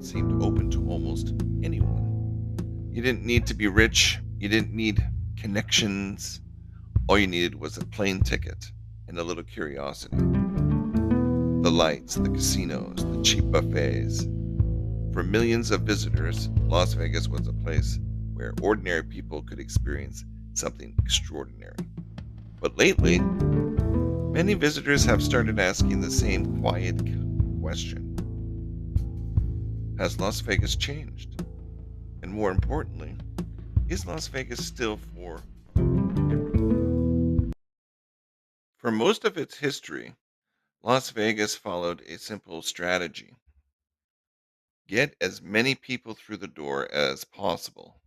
that seemed open to almost anyone. You didn't need to be rich, you didn't need connections. All you needed was a plane ticket and a little curiosity. The lights, the casinos, the cheap buffets. For millions of visitors, Las Vegas was a place where ordinary people could experience something extraordinary. But lately, many visitors have started asking the same quiet question: has Las Vegas changed? And more importantly, is Las Vegas still for everyone? For most of its history, Las Vegas followed a simple strategy: get as many people through the door as possible.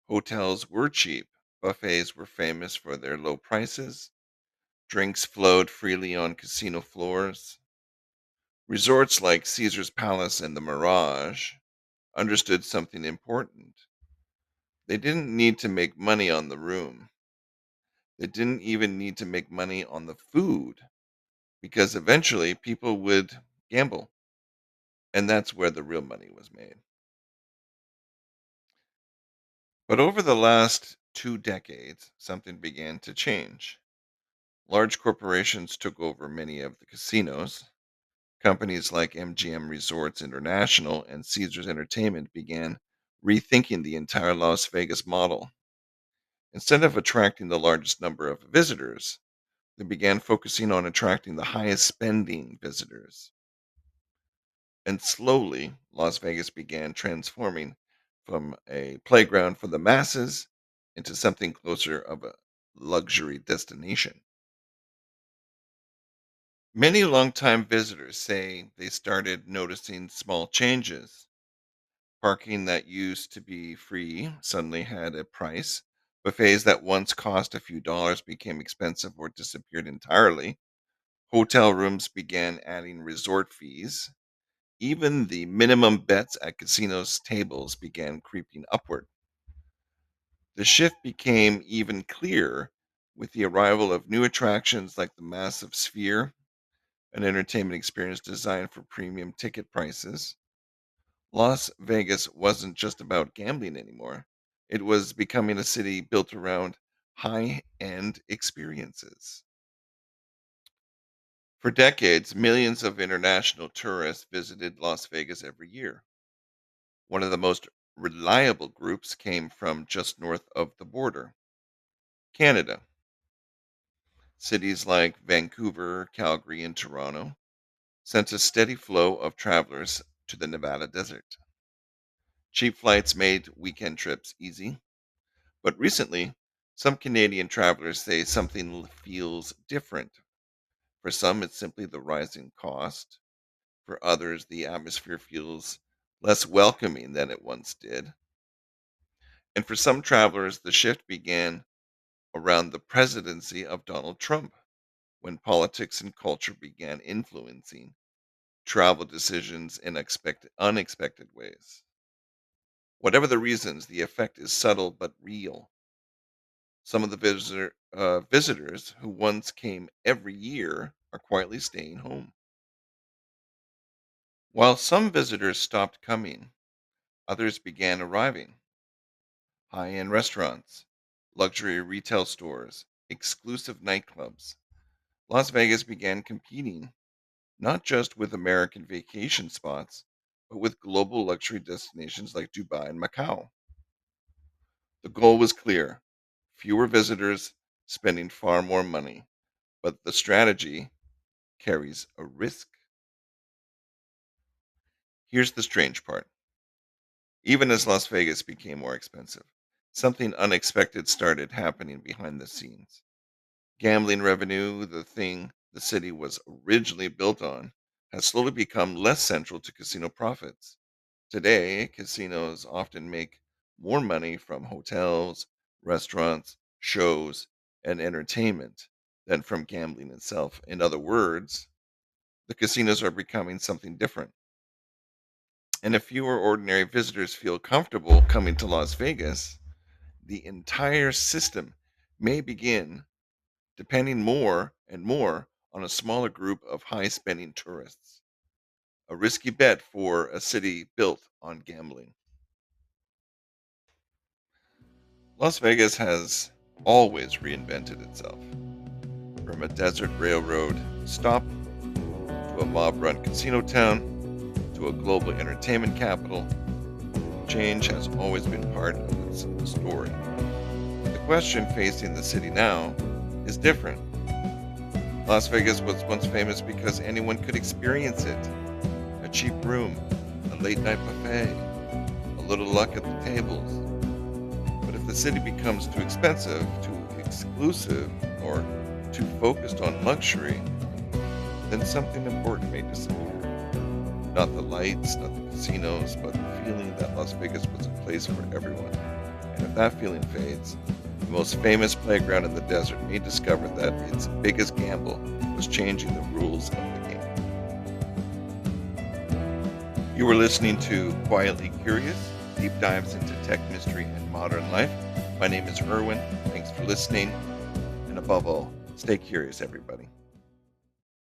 Hotels were cheap, buffets were famous for their low prices, drinks flowed freely on casino floors. Resorts like Caesar's Palace and the Mirage understood something important. They didn't need to make money on the room. They didn't even need to make money on the food because eventually people would gamble, and that's where the real money was made. But over the last 2 decades, something began to change. Large corporations took over many of the casinos. Companies like MGM Resorts International and Caesars Entertainment began rethinking the entire Las Vegas model. Instead of attracting the largest number of visitors, they began focusing on attracting the highest spending visitors. And slowly, Las Vegas began transforming from a playground for the masses into something closer of a luxury destination. Many longtime visitors say they started noticing small changes. Parking that used to be free suddenly had a price. Buffets that once cost a few dollars became expensive or disappeared entirely. Hotel rooms began adding resort fees. Even the minimum bets at casinos' tables began creeping upward. The shift became even clearer with the arrival of new attractions like the massive Sphere, an entertainment experience designed for premium ticket prices. Las Vegas wasn't just about gambling anymore. It was becoming a city built around high end experiences. For decades, millions of international tourists visited Las Vegas every year. One of the most reliable groups came from just north of the border, Canada. Cities like Vancouver, Calgary, and Toronto sent a steady flow of travelers to the Nevada desert. Cheap flights made weekend trips easy, but recently, some Canadian travelers say something feels different. For some, it's simply the rising cost. For others, the atmosphere feels less welcoming than it once did. And for some travelers, the shift began around the presidency of Donald Trump, when politics and culture began influencing travel decisions in unexpected ways. Whatever the reasons, the effect is subtle but real. Some of the visitors who once came every year are quietly staying home. While some visitors stopped coming, others began arriving. High end restaurants, luxury retail stores, exclusive nightclubs. Las Vegas began competing not just with American vacation spots, but with global luxury destinations like Dubai and Macau. The goal was clear: fewer visitors, spending far more money. But the strategy carries a risk. Here's the strange part: even as Las Vegas became more expensive, something unexpected started happening behind the scenes. Gambling revenue, the thing the city was originally built on, has slowly become less central to casino profits. Today, casinos often make more money from hotels, restaurants, shows, and entertainment than from gambling itself. In other words, the casinos are becoming something different. And if fewer ordinary visitors feel comfortable coming to Las Vegas, the entire system may begin depending more and more on a smaller group of high spending tourists. a risky bet for a city built on gambling. Las Vegas has always reinvented itself, from a desert railroad stop to a mob run casino town to a global entertainment capital. Change has always been part of its story. The question facing the city now is different. Las Vegas was once famous because anyone could experience it. A cheap room, a late night buffet, a little luck at the tables. But if the city becomes too expensive, too exclusive, or too focused on luxury, then something important may disappear. Not the lights, not the casinos, but the feeling that Las Vegas was a place for everyone. And if that feeling fades, the most famous playground in the desert may discover that its biggest gamble was changing the rules of the game. You were listening to Quietly Curious, deep dives into tech, mystery, and modern life. My name is Erwin. Thanks for listening. And above all, stay curious, everybody.